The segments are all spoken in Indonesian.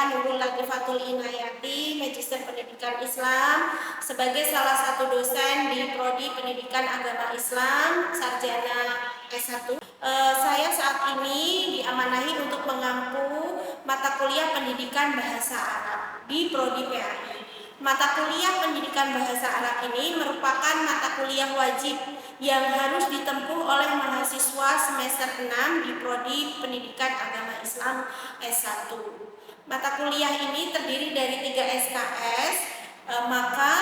saya Nurul Latifatul Inayati, Magister Pendidikan Islam, sebagai salah satu dosen di Prodi Pendidikan Agama Islam, Sarjana S1. Saya saat ini diamanahi untuk mengampu mata kuliah Pendidikan Bahasa Arab di Prodi PAI. Mata kuliah Pendidikan Bahasa Arab ini merupakan mata kuliah wajib yang harus ditempuh oleh mahasiswa semester 6 di Prodi Pendidikan Agama Islam S1. Mata kuliah ini terdiri dari 3 SKS, maka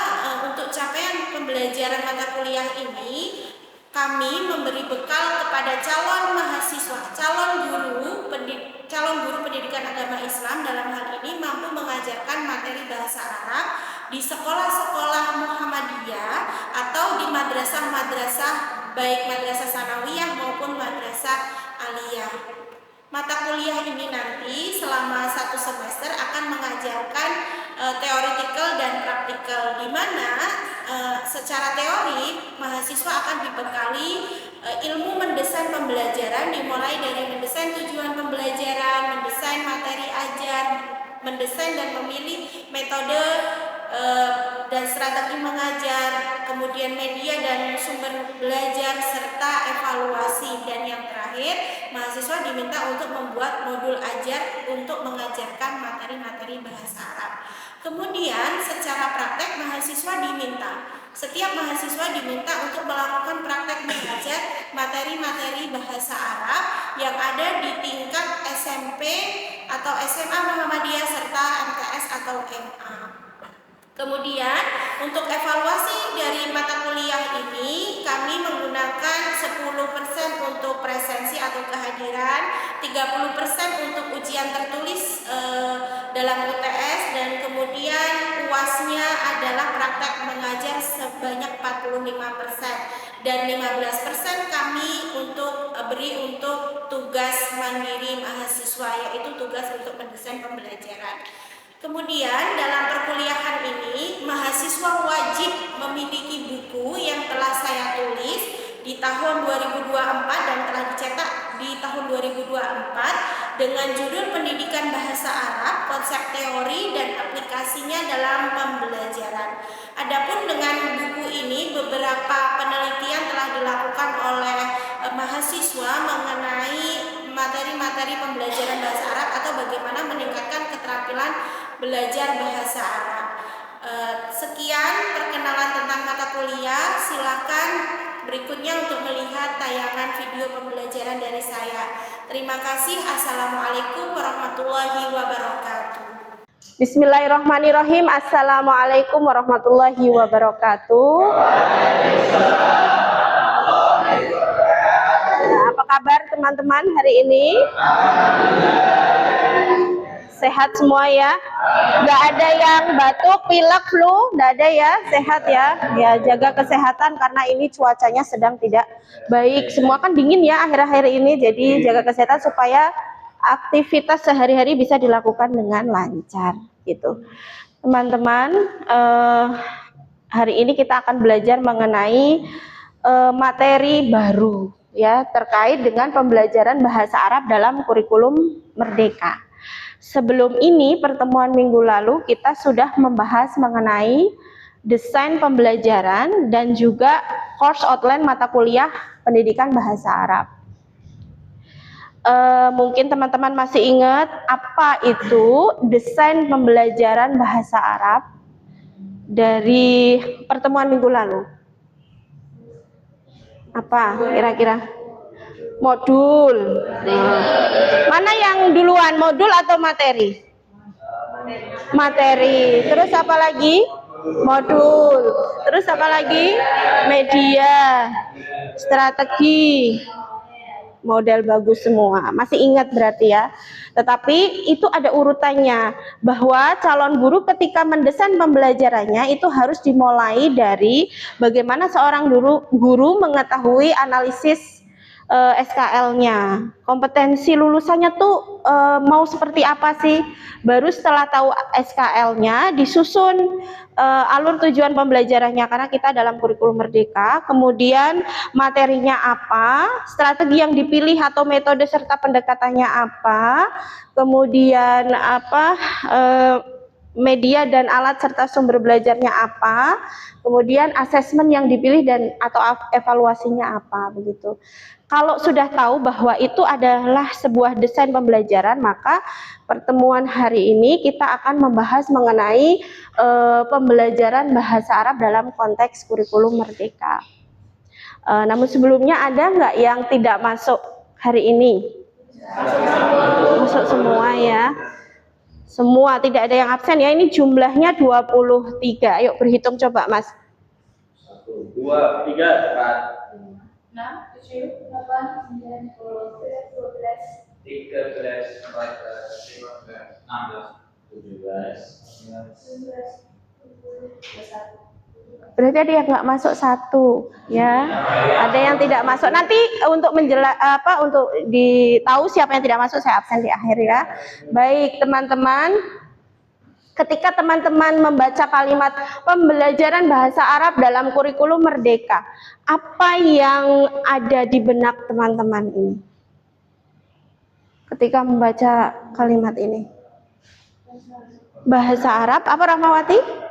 untuk capaian pembelajaran mata kuliah ini kami memberi bekal kepada calon mahasiswa, calon guru pendidikan agama Islam dalam hal ini mampu mengajarkan materi bahasa Arab di sekolah-sekolah Muhammadiyah atau di madrasah-madrasah, baik madrasah sanawiyah maupun madrasah aliyah. Mata kuliah ini nanti selama 1 semester akan mengajarkan teoritikal dan praktikal, di mana secara teori mahasiswa akan dibekali ilmu mendesain pembelajaran, dimulai dari mendesain tujuan pembelajaran, mendesain materi ajar, mendesain dan memilih metode dan strategi mengajar, kemudian media dan sumber belajar, serta evaluasi. Dan yang terakhir, mahasiswa diminta untuk membuat modul ajar untuk mengajarkan materi-materi bahasa Arab. Kemudian secara praktek setiap mahasiswa diminta untuk melakukan praktek mengajar materi-materi bahasa Arab yang ada di tingkat SMP atau SMA Muhammadiyah serta MTS atau MA. Kemudian untuk evaluasi dari mata kuliah ini kami menggunakan 10% untuk presensi atau kehadiran, 30% untuk ujian tertulis dalam UTS, dan kemudian UAS-nya adalah praktek mengajar sebanyak 45%, dan 15% kami beri untuk tugas mandiri mahasiswa, yaitu tugas untuk mendesain pembelajaran. Kemudian dalam perkuliahan ini mahasiswa wajib memiliki buku yang telah saya tulis di tahun 2024 dan telah dicetak di tahun 2024 dengan judul Pendidikan Bahasa Arab, Konsep Teori dan Aplikasinya dalam Pembelajaran. Adapun dengan buku ini beberapa penelitian telah dilakukan oleh mahasiswa mengenai materi-materi pembelajaran bahasa Arab atau bagaimana meningkatkan keterampilan belajar bahasa Arab. Sekian perkenalan tentang mata kuliah. Silakan berikutnya untuk melihat tayangan video pembelajaran dari saya. Terima kasih. Assalamualaikum warahmatullahi wabarakatuh. Bismillahirrahmanirrahim. Assalamualaikum warahmatullahi wabarakatuh. Apa kabar teman-teman hari ini? Sehat semua ya? Nggak ada yang batuk, pilek, flu, nggak ada ya? Sehat ya? Ya, jaga kesehatan karena ini cuacanya sedang tidak baik. Semua kan dingin ya akhir-akhir ini, jadi jaga kesehatan supaya aktivitas sehari-hari bisa dilakukan dengan lancar gitu. Teman-teman, hari ini kita akan belajar mengenai materi baru ya terkait dengan pembelajaran bahasa Arab dalam kurikulum Merdeka. Sebelum ini, pertemuan minggu lalu kita sudah membahas mengenai desain pembelajaran dan juga course outline mata kuliah pendidikan bahasa Arab. Mungkin teman-teman masih ingat apa itu desain pembelajaran bahasa Arab dari pertemuan minggu lalu? Apa kira-kira? Modul. Mana yang duluan, modul atau materi? Materi. Terus apa lagi? Modul. Terus apa lagi? Media, strategi. Model bagus semua. Masih ingat berarti ya. Tetapi itu ada urutannya, bahwa calon guru ketika mendesain pembelajarannya itu harus dimulai dari bagaimana seorang guru mengetahui analisis SKL-nya. Kompetensi lulusannya tuh mau seperti apa sih? Baru setelah tahu SKL-nya disusun alur tujuan pembelajarannya, karena kita dalam kurikulum merdeka. Kemudian materinya apa, strategi yang dipilih atau metode serta pendekatannya apa, kemudian apa, media dan alat serta sumber belajarnya apa, kemudian asesmen yang dipilih dan atau evaluasinya apa, begitu. Kalau sudah tahu bahwa itu adalah sebuah desain pembelajaran, maka pertemuan hari ini kita akan membahas mengenai pembelajaran bahasa Arab dalam konteks kurikulum merdeka. Namun sebelumnya ada nggak yang tidak masuk hari ini? Masuk semua ya. Semua, tidak ada yang absen ya. Ini jumlahnya 23. Ayo berhitung coba, Mas. 1, 2, 3, 4, 6, 7, 8, 9, 10, 11, 13, 14, 15, 16, 17, 11, 12, 21. Berarti ada yang nggak masuk satu, ya. Ada yang tidak masuk. Nanti untuk untuk ditahu siapa yang tidak masuk, saya absen di akhir ya. Baik, teman-teman. Ketika teman-teman membaca kalimat pembelajaran bahasa Arab dalam kurikulum merdeka, apa yang ada di benak teman-teman ini? Ketika membaca kalimat ini. Bahasa Arab, apa Rahmawati?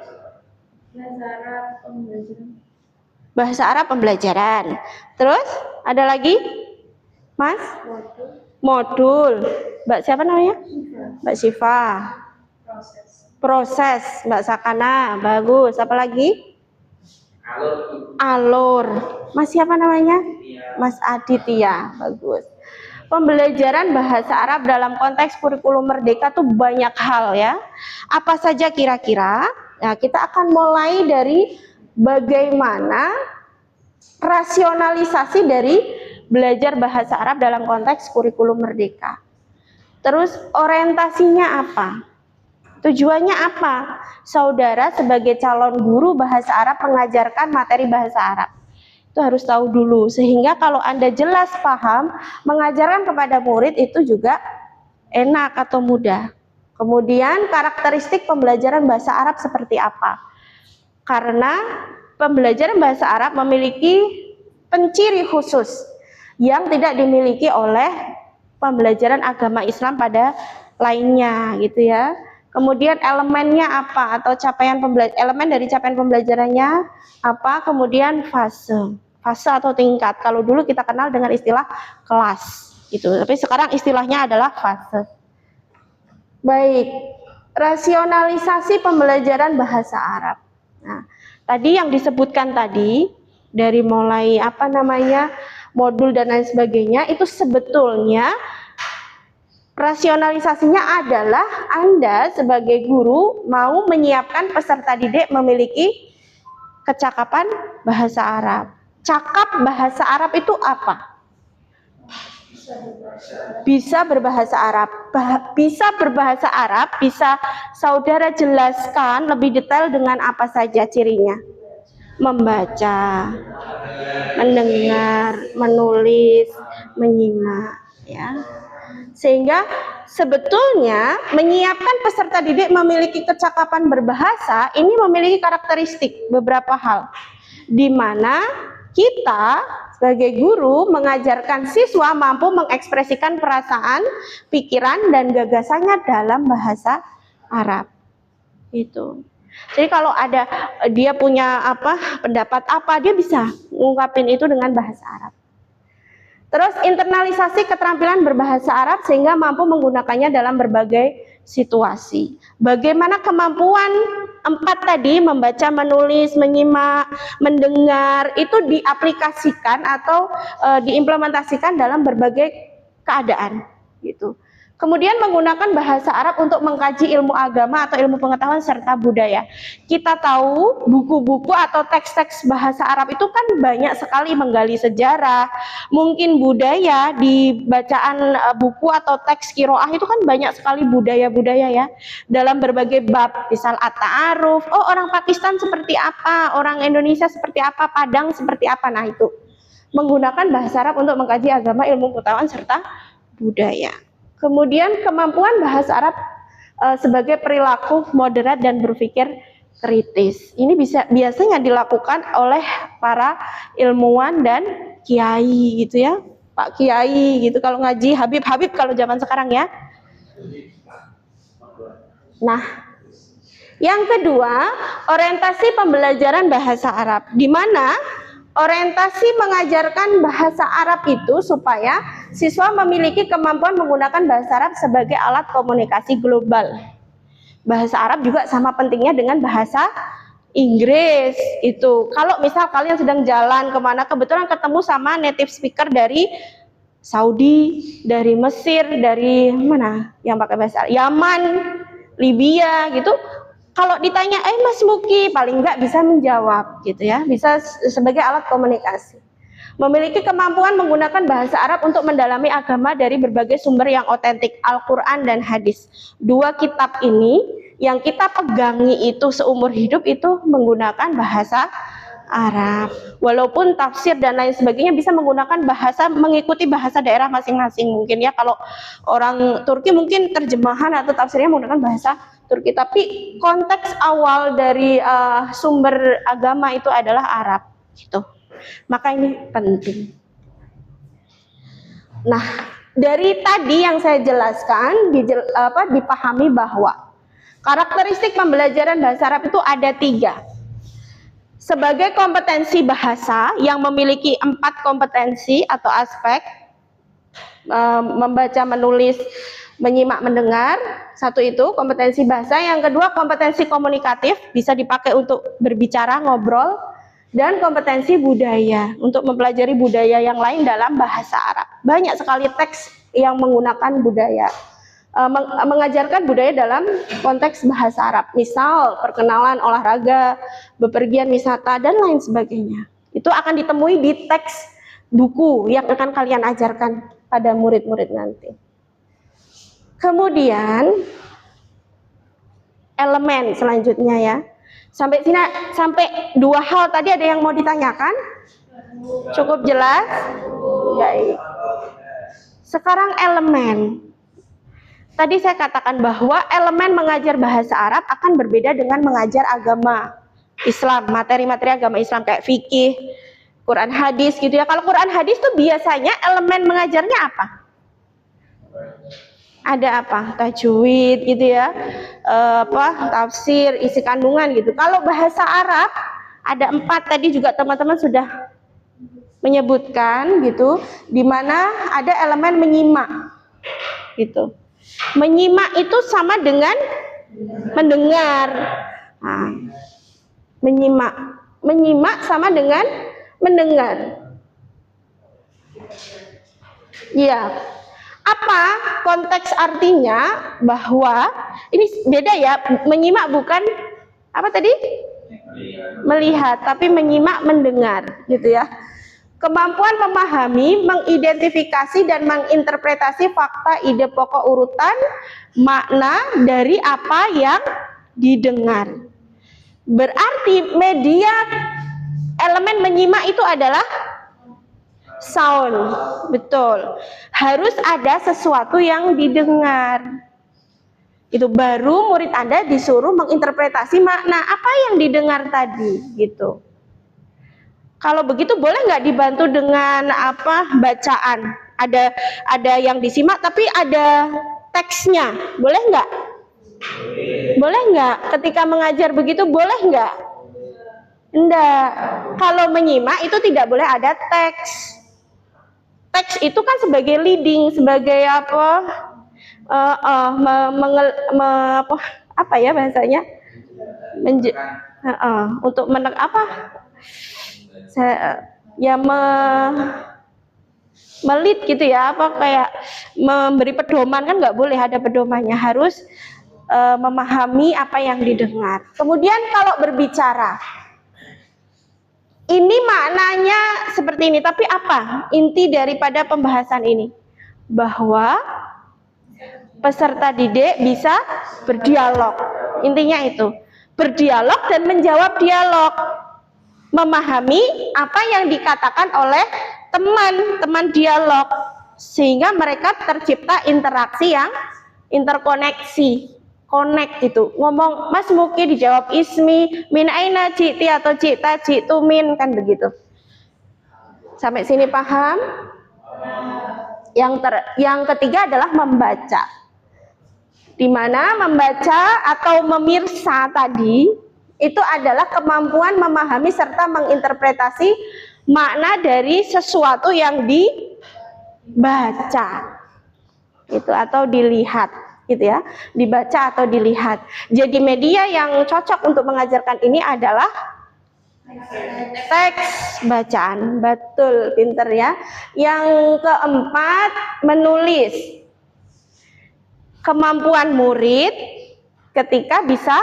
Bahasa Arab pembelajaran. Terus ada lagi, Mas? Modul. Mbak siapa namanya? Mbak Syifa. Proses. Mbak Sakana. Bagus. Apa lagi? Alur. Mas siapa namanya? Mas Aditya. Bagus. Pembelajaran bahasa Arab dalam konteks kurikulum merdeka tuh banyak hal ya. Apa saja kira-kira? Nah, kita akan mulai dari bagaimana rasionalisasi dari belajar bahasa Arab dalam konteks kurikulum merdeka. Terus orientasinya apa? Tujuannya apa? Saudara sebagai calon guru bahasa Arab mengajarkan materi bahasa Arab. Itu harus tahu dulu, sehingga kalau Anda jelas paham, mengajarkan kepada murid itu juga enak atau mudah. Kemudian karakteristik pembelajaran bahasa Arab seperti apa? Karena pembelajaran bahasa Arab memiliki penciri khusus yang tidak dimiliki oleh pembelajaran agama Islam pada lainnya gitu ya. Kemudian elemennya apa atau elemen dari capaian pembelajarannya apa? Kemudian fase atau tingkat. Kalau dulu kita kenal dengan istilah kelas gitu, tapi sekarang istilahnya adalah fase. Baik, rasionalisasi pembelajaran bahasa Arab. Nah, tadi yang disebutkan tadi dari mulai modul dan lain sebagainya, itu sebetulnya rasionalisasinya adalah Anda sebagai guru mau menyiapkan peserta didik memiliki kecakapan bahasa Arab. Cakap bahasa Arab itu apa? Bisa berbahasa Arab. Bisa berbahasa Arab, bisa saudara jelaskan lebih detail dengan apa saja cirinya? Membaca, mendengar, menulis, menyimak ya. Sehingga sebetulnya menyiapkan peserta didik memiliki kecakapan berbahasa ini memiliki karakteristik beberapa hal, di mana kita sebagai guru mengajarkan siswa mampu mengekspresikan perasaan, pikiran, dan gagasannya dalam bahasa Arab. Itu. Jadi kalau ada dia punya pendapat apa, dia bisa ngungkapin itu dengan bahasa Arab. Terus internalisasi keterampilan berbahasa Arab sehingga mampu menggunakannya dalam berbagai situasi. Bagaimana kemampuan 4 tadi, membaca, menulis, menyimak, mendengar, itu diaplikasikan atau diimplementasikan dalam berbagai keadaan gitu. Kemudian menggunakan bahasa Arab untuk mengkaji ilmu agama atau ilmu pengetahuan serta budaya. Kita tahu buku-buku atau teks-teks bahasa Arab itu kan banyak sekali menggali sejarah, mungkin budaya di bacaan buku atau teks qiraah itu kan banyak sekali budaya-budaya ya. Dalam berbagai bab, misal at-ta'aruf, oh orang Pakistan seperti apa, orang Indonesia seperti apa, Padang seperti apa, nah itu. menggunakan bahasa Arab untuk mengkaji agama, ilmu pengetahuan serta budaya. Kemudian kemampuan bahasa Arab sebagai perilaku moderat dan berpikir kritis. Ini biasanya dilakukan oleh para ilmuwan dan kiai gitu ya, Pak Kiai gitu kalau ngaji, Habib kalau zaman sekarang ya. Nah, yang kedua, orientasi pembelajaran bahasa Arab, di mana orientasi mengajarkan bahasa Arab itu supaya siswa memiliki kemampuan menggunakan bahasa Arab sebagai alat komunikasi global. Bahasa Arab juga sama pentingnya dengan bahasa Inggris itu. Kalau misal kalian sedang jalan kemana, kebetulan ketemu sama native speaker dari Saudi, dari Mesir, dari mana yang pakai bahasa Arab, Yaman, Libya gitu. Kalau ditanya, Mas Muki, paling nggak bisa menjawab gitu ya, bisa sebagai alat komunikasi. Memiliki kemampuan menggunakan bahasa Arab untuk mendalami agama dari berbagai sumber yang otentik, Al-Quran dan hadis. Dua kitab ini yang kita pegangi itu seumur hidup itu menggunakan bahasa Arab. Walaupun tafsir dan lain sebagainya bisa menggunakan bahasa, mengikuti bahasa daerah masing-masing. Mungkin ya kalau orang Turki mungkin terjemahan atau tafsirnya menggunakan bahasa Turki, tapi konteks awal dari sumber agama itu adalah Arab gitu. Maka ini penting. Nah, dari tadi yang saya jelaskan dipahami bahwa karakteristik pembelajaran bahasa Arab itu ada 3. Sebagai kompetensi bahasa yang memiliki 4 kompetensi atau aspek, membaca, menulis, menyimak, mendengar. 1 itu kompetensi bahasa. Yang kedua kompetensi komunikatif, bisa dipakai untuk berbicara, ngobrol. Dan kompetensi budaya, untuk mempelajari budaya yang lain dalam bahasa Arab. Banyak sekali teks yang menggunakan budaya, mengajarkan budaya dalam konteks bahasa Arab. Misal perkenalan, olahraga, bepergian, wisata, dan lain sebagainya. Itu akan ditemui di teks buku yang akan kalian ajarkan pada murid-murid nanti. Kemudian elemen selanjutnya ya. Sampai 2 hal tadi ada yang mau ditanyakan? Cukup jelas? Baik. Sekarang elemen. Tadi saya katakan bahwa elemen mengajar bahasa Arab akan berbeda dengan mengajar agama Islam, materi-materi agama Islam kayak fikih, Quran hadis gitu ya. Kalau Quran hadis tuh biasanya elemen mengajarnya apa? Ada apa? Tajwid gitu ya, tafsir, isi kandungan gitu. Kalau bahasa Arab ada 4 tadi juga teman-teman sudah menyebutkan gitu, di mana ada elemen menyimak gitu. Menyimak itu sama dengan mendengar. Nah, menyimak sama dengan mendengar. Ya. Apa konteks artinya? Bahwa ini beda ya, menyimak bukan apa tadi? Melihat, tapi menyimak, mendengar gitu ya. Kemampuan memahami, mengidentifikasi dan menginterpretasi fakta, ide pokok, urutan, makna dari apa yang didengar. Berarti media elemen menyimak itu adalah sound, betul. Harus ada sesuatu yang didengar. Itu baru murid Anda disuruh menginterpretasi makna apa yang didengar tadi, gitu. Kalau begitu boleh nggak dibantu dengan bacaan? Ada yang disimak tapi ada teksnya, boleh nggak? Boleh nggak? Ketika mengajar begitu boleh nggak? Enggak. Kalau menyimak itu tidak boleh ada teks. Teks itu kan sebagai leading, sebagai bahasanya? Untuk melit gitu ya, kayak memberi pedoman, kan nggak boleh ada pedomannya, harus memahami apa yang didengar. Kemudian kalau berbicara, ini maknanya seperti ini, tapi apa inti daripada pembahasan ini? Bahwa peserta didik bisa berdialog. Intinya itu, berdialog dan menjawab dialog. Memahami apa yang dikatakan oleh teman dialog, sehingga mereka tercipta interaksi yang interkoneksi, connect gitu. Ngomong Mas Muki dijawab ismi, min aina ji'ti atau ji'ta ji'tu min, kan begitu. Sampai sini paham? Yang ketiga adalah membaca. Di mana membaca atau memirsa tadi itu adalah kemampuan memahami serta menginterpretasi makna dari sesuatu yang dibaca. Itu atau dilihat, gitu ya. Dibaca atau dilihat. Jadi media yang cocok untuk mengajarkan ini adalah teks bacaan. Betul, pinter ya. Yang keempat, menulis. Kemampuan murid ketika bisa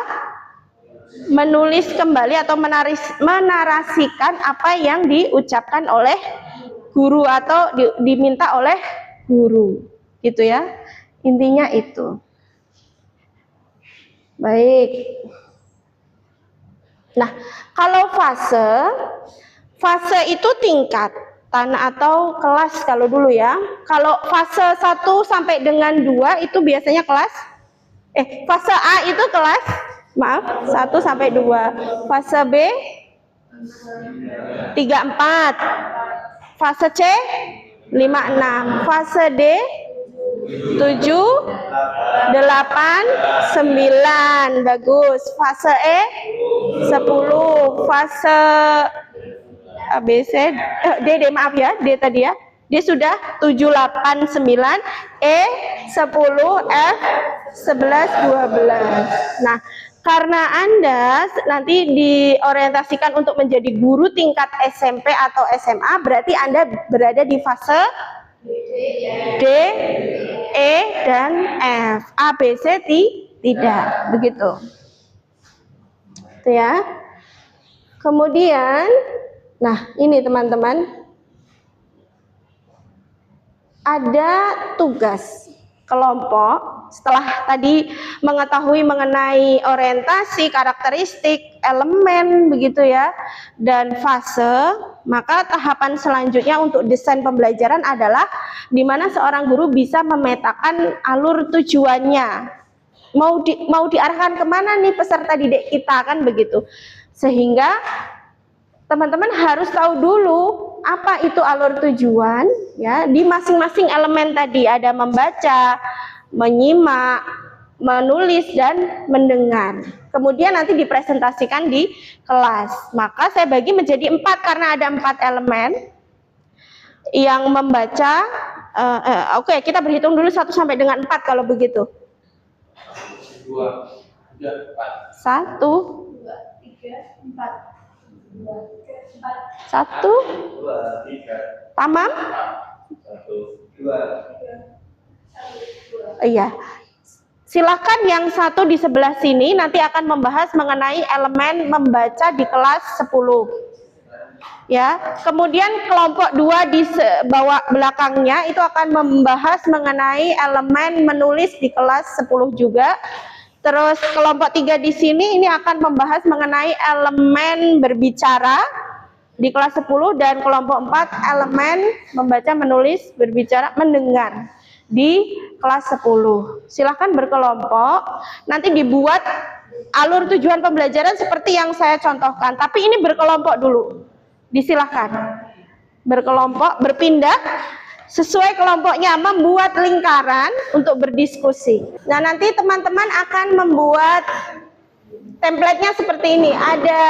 menulis kembali atau menarasikan apa yang diucapkan oleh guru atau diminta oleh guru, gitu ya. Intinya itu. Baik. Nah, kalau fase itu tingkatan atau kelas kalau dulu ya. Kalau fase 1 sampai dengan 2 itu biasanya kelas fase A itu kelas 1 sampai 2. Fase B 3 4. Fase C 5 6. Fase D 7 8 9. Bagus. Fase E 10. Fase B, C, D maaf ya, D tadi ya. D sudah 7 8 9, E 10, F 11 12. Nah, karena Anda nanti diorientasikan untuk menjadi guru tingkat SMP atau SMA, berarti Anda berada di fase D, E, dan F. A, B, C tidak, begitu. Itu ya. Kemudian, nah ini teman-teman, ada tugas kelompok setelah tadi mengetahui mengenai orientasi, karakteristik, elemen begitu ya, dan fase. Maka tahapan selanjutnya untuk desain pembelajaran adalah di mana seorang guru bisa memetakan alur tujuannya, mau diarahkan kemana nih peserta didik kita, kan begitu. Sehingga teman-teman harus tahu dulu apa itu alur tujuan ya. Di masing-masing elemen tadi ada membaca, menyimak, menulis, dan mendengar. Kemudian nanti dipresentasikan di kelas. Maka saya bagi menjadi 4 karena ada 4 elemen. Yang membaca oke, kita berhitung dulu 1 sampai dengan 4 kalau begitu. 2 3 4. 1 2 3 4. 1 2 3. tamam? 1 2. Iya. Silakan yang 1 di sebelah sini nanti akan membahas mengenai elemen membaca di kelas 10. Ya. Kemudian kelompok 2 di bawah belakangnya itu akan membahas mengenai elemen menulis di kelas 10 juga. Terus kelompok 3 di sini ini akan membahas mengenai elemen berbicara di kelas 10, dan kelompok 4 elemen membaca, menulis, berbicara, mendengar di kelas 10. Silahkan berkelompok, nanti dibuat alur tujuan pembelajaran seperti yang saya contohkan, tapi ini berkelompok dulu. Disilahkan berkelompok, berpindah sesuai kelompoknya, membuat lingkaran untuk berdiskusi. Nah, nanti teman-teman akan membuat template-nya seperti ini. Ada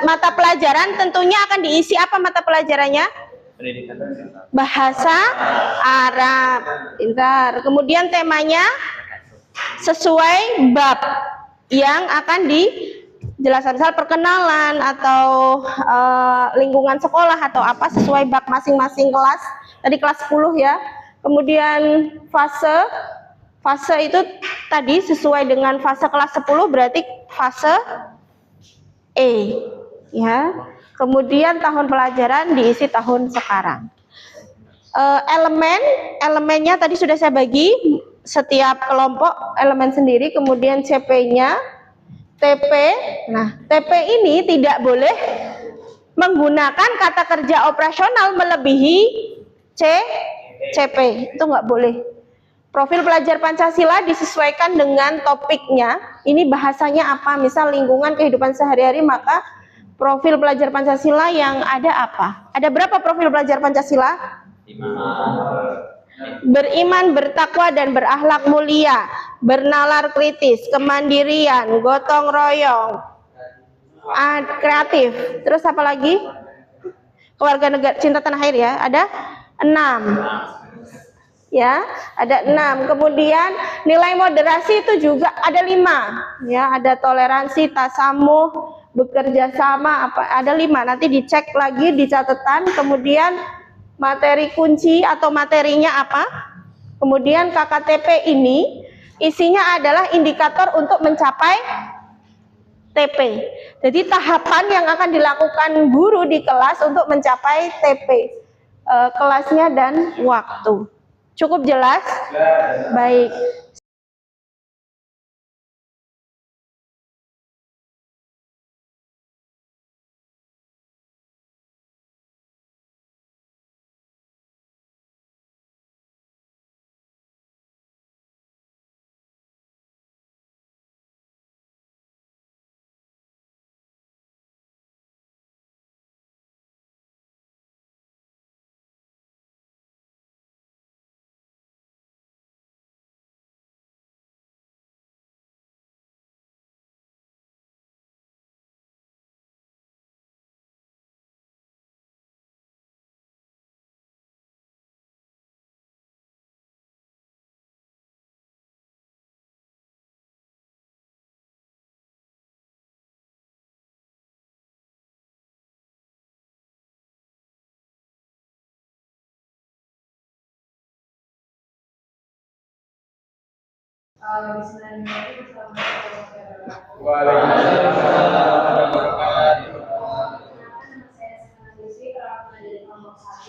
mata pelajaran, tentunya akan diisi apa mata pelajarannya? Pendidikan Bahasa Arab. Pintar. Kemudian temanya sesuai bab yang akan dijelaskan, misal perkenalan atau lingkungan sekolah atau apa, sesuai bab masing-masing kelas. Tadi kelas 10 ya. Kemudian fase itu tadi sesuai dengan fase kelas 10, berarti fase E ya. Kemudian tahun pelajaran diisi tahun sekarang. Elemennya tadi sudah saya bagi, setiap kelompok elemen sendiri, kemudian CP-nya, TP. Nah, TP ini tidak boleh menggunakan kata kerja operasional melebihi CP. Itu nggak boleh. Profil pelajar Pancasila disesuaikan dengan topiknya. Ini bahasanya apa? Misal lingkungan kehidupan sehari-hari, maka profil pelajar Pancasila yang ada apa? Ada berapa profil pelajar Pancasila? 5. Beriman, bertakwa, dan berakhlak mulia, bernalar kritis, kemandirian, gotong royong, kreatif. Terus apa lagi? Keluarga negara, cinta tanah air ya. Ada 6. Ya, ada 6. Kemudian nilai moderasi itu juga ada 5. Ya, ada toleransi, tasamuh, bekerja sama, apa ada 5. Nanti dicek lagi di catatan. Kemudian materi kunci atau materinya apa? Kemudian KKTP ini isinya adalah indikator untuk mencapai TP. Jadi tahapan yang akan dilakukan guru di kelas untuk mencapai TP, kelasnya dan waktu. Cukup jelas? Baik.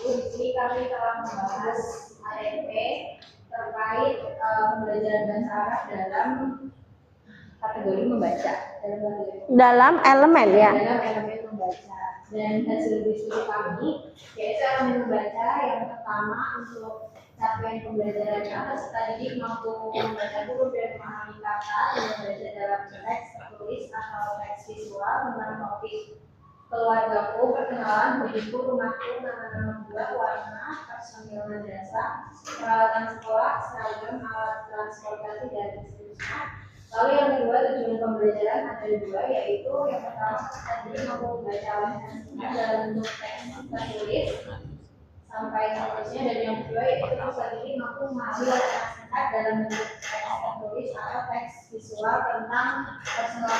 Di sini kami telah membahas AEP terkait pembelajaran bahasa Arab dalam kategori membaca, Dalam elemen ya. dalam elemen membaca. Dan hasil diskusi kami yaitu elemen membaca yang pertama untuk capaian pembelajaran peserta didik mampu membaca huruf dan memahami kata dan membaca dalam teks tertulis atau teks visual tentang topik keluargaku, perkenalan, hobiku, rumahku, nama-nama buah, warna, personil madrasah, peralatan sekolah, seragam, alat transportasi, dan seterusnya. Lalu yang kedua, tujuan pembelajaran ada 2, yaitu yang pertama tadi mampu membaca dan dalam bentuk teks tertulis sampai seterusnya, dan yang kedua yaitu peserta didik mampu memahami singkat dalam bentuk teks tertulis atau teks visual tentang personal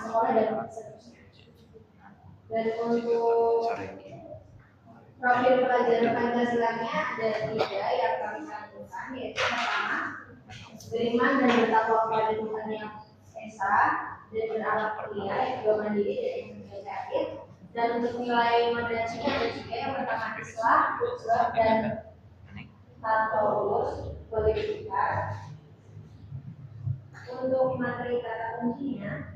sekolah dan seterusnya. Dan untuk profil pelajaran Pancasilanya ada 3 yang kami cantumkan, yaitu pertama beriman dan bertakwa kepada Tuhan yang esa dan berakhlak mulia, yang kedua mandiri dan kreatif. Dan untuk nilai moderasinya ada 3, yang pertama Islam, dan Tatorus boleh dibuka. Untuk materi kata kuncinya,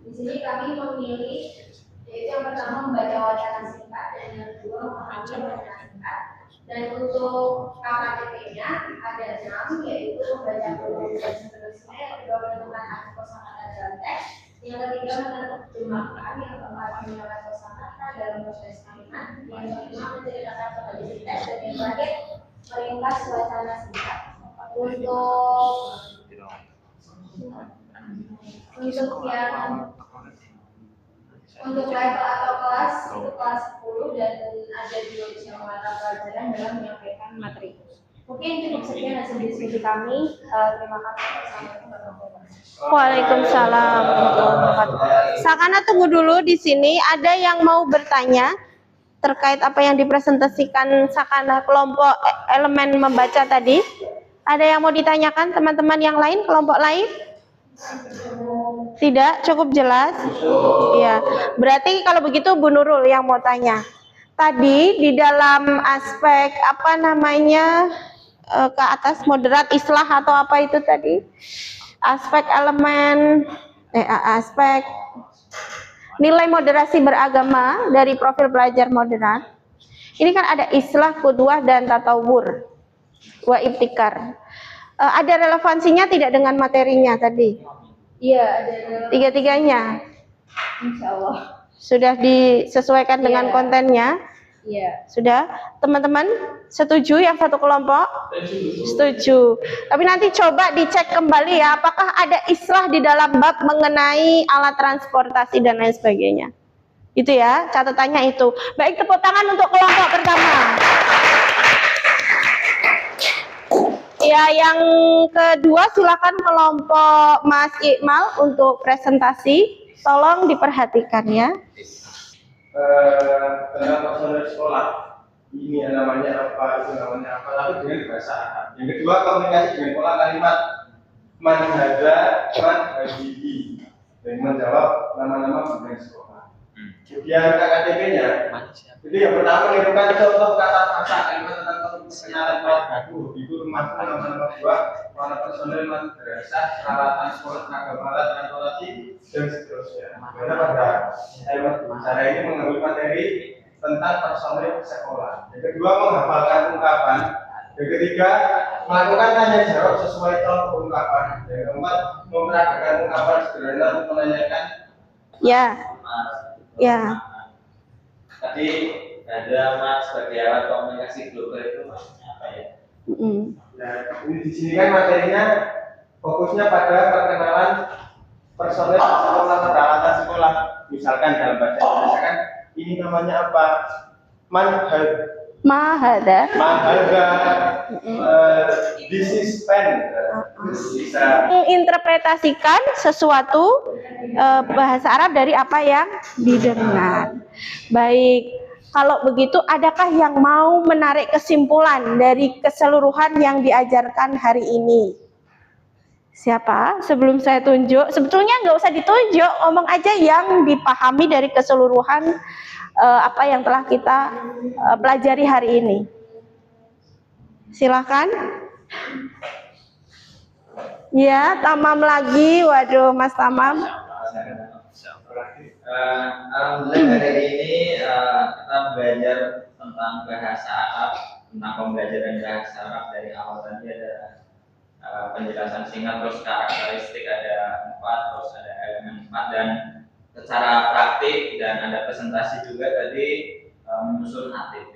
di sini kami memilih yaitu yang pertama membaca wacana singkat dan yang kedua memahami wacana singkat. Dan untuk KKTP-nya ada 6, yaitu membaca huruf dan seterusnya, yang kedua menentukan arti kosakata dalam teks, yang ketiga menerjemahkan, yang keempat mengenalkan kosakata dalam proses kalimat, yang kelima menceritakan kondisi teks, dan yang terakhir meringkas wacana singkat. Untuk level atau kelas itu kelas 10 dan ada juga yang mata pelajaran dalam menyampaikan materi. Mungkin cukup sekian hasil diskusi kami. Terima kasih. Assalamualaikum warahmatullahi wabarakatuh. Waalaikumsalam warahmatullahi wabarakatuh. Sakana tunggu dulu di sini. Ada yang mau bertanya terkait apa yang dipresentasikan Sakana kelompok elemen membaca tadi? Ada yang mau ditanyakan teman-teman yang lain, kelompok lain? Tidak, cukup jelas. Ya, berarti kalau begitu Bu Nurul yang mau tanya. Tadi di dalam aspek apa namanya ke atas moderat islah atau apa itu tadi? Aspek elemen aspek nilai moderasi beragama dari profil pelajar moderat. Ini kan ada islah, qudwah, dan tatawur wa ibtikar. Ada relevansinya tidak dengan materinya tadi? Iya, ada Tiga-tiganya insya Allah. sudah disesuaikan dengan Iya. kontennya? Iya. Sudah? Teman-teman setuju yang satu kelompok? Setuju. Tapi nanti coba dicek kembali ya, apakah ada islah di dalam bab mengenai alat transportasi dan lain sebagainya. Itu ya, catatannya itu. Baik, tepuk tangan untuk kelompok pertama. Ya, yang kedua silakan kelompok Mas Iqmal untuk presentasi. Tolong diperhatikan ya. Tentang personel sekolah ini namanya apa, itu namanya apa, tapi dengan bahasa Arab. Yang kedua, komunikasi dengan pola kalimat man hadza, man hadihi, dan menjawab nama-nama pembina sekolah. Kemudian KKTP-nya, jadi yang pertama menentukan contoh kata kata kalimat tentang pengenalan keluargaku, itu rumahku, nama-nama buah, warna personel, madrasah, peralatan sekolah, tenaga alat, transportasi, dan seterusnya. Karena pada cara ini mengambil materi tentang personel sekolah. Yang kedua, menghafalkan ungkapan. Yang ketiga, melakukan tanya jawab sesuai contoh ungkapan. Yang keempat, memperagakan ungkapan sederhana untuk menanyakan. Ya. Ya. Tadi ada Mas sebagai alat komunikasi global itu maksudnya apa ya? Nah, ini di sini kan materinya fokusnya pada perkenalan personel sekolah, peralatan sekolah. Misalkan dalam bahasa Indonesia kan ini namanya apa? Mahada. This is pen. Bisa Menginterpretasikan sesuatu bahasa Arab dari apa yang didengar. Baik, kalau begitu adakah yang mau menarik kesimpulan dari keseluruhan yang diajarkan hari ini? Siapa? Sebelum saya tunjuk, sebetulnya nggak usah ditunjuk, ngomong aja yang dipahami dari keseluruhan apa yang telah kita pelajari hari ini. Silakan. Ya, Tamam lagi. Waduh, Mas Tamam. Alhamdulillah hari ini kita belajar tentang bahasa Arab, tentang pembelajaran bahasa Arab dari awal tadi ada penjelasan singkat, terus karakteristik ada 4, terus ada elemen 4 dan secara praktik dan ada presentasi juga tadi menyusun HTP.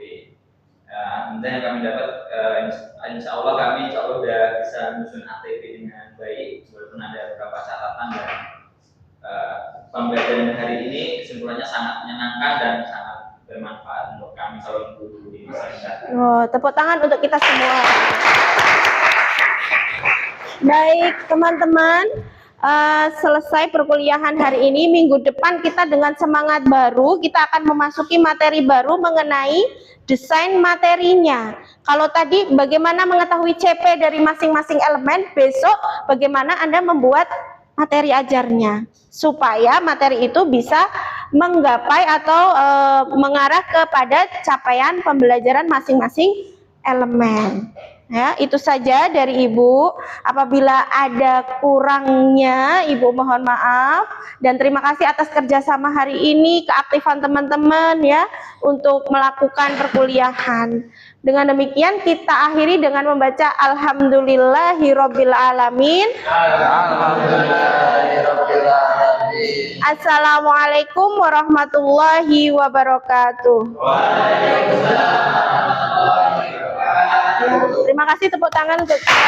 Kemudian yang kami dapat insya Allah udah bisa menyusun HTP dengan baik, walaupun ada beberapa catatan dan pembelajaran hari ini kesimpulannya sangat menyenangkan dan sangat bermanfaat untuk kami calon guru di masyarakat. Oh, tepuk tangan untuk kita semua. Baik, teman-teman, selesai perkuliahan hari ini. Minggu depan kita dengan semangat baru, kita akan memasuki materi baru mengenai desain materinya. Kalau tadi bagaimana mengetahui CP dari masing-masing elemen, besok bagaimana Anda membuat materi ajarnya supaya materi itu bisa menggapai atau mengarah kepada capaian pembelajaran masing-masing elemen. Ya, itu saja dari Ibu. Apabila ada kurangnya, Ibu mohon maaf. Dan terima kasih atas kerjasama hari ini, keaktifan teman-teman ya untuk melakukan perkuliahan. Dengan demikian kita akhiri dengan membaca Alhamdulillahirabbil alamin. Assalamualaikum warahmatullahi wabarakatuh. Terima kasih, tepuk tangan untuk kita.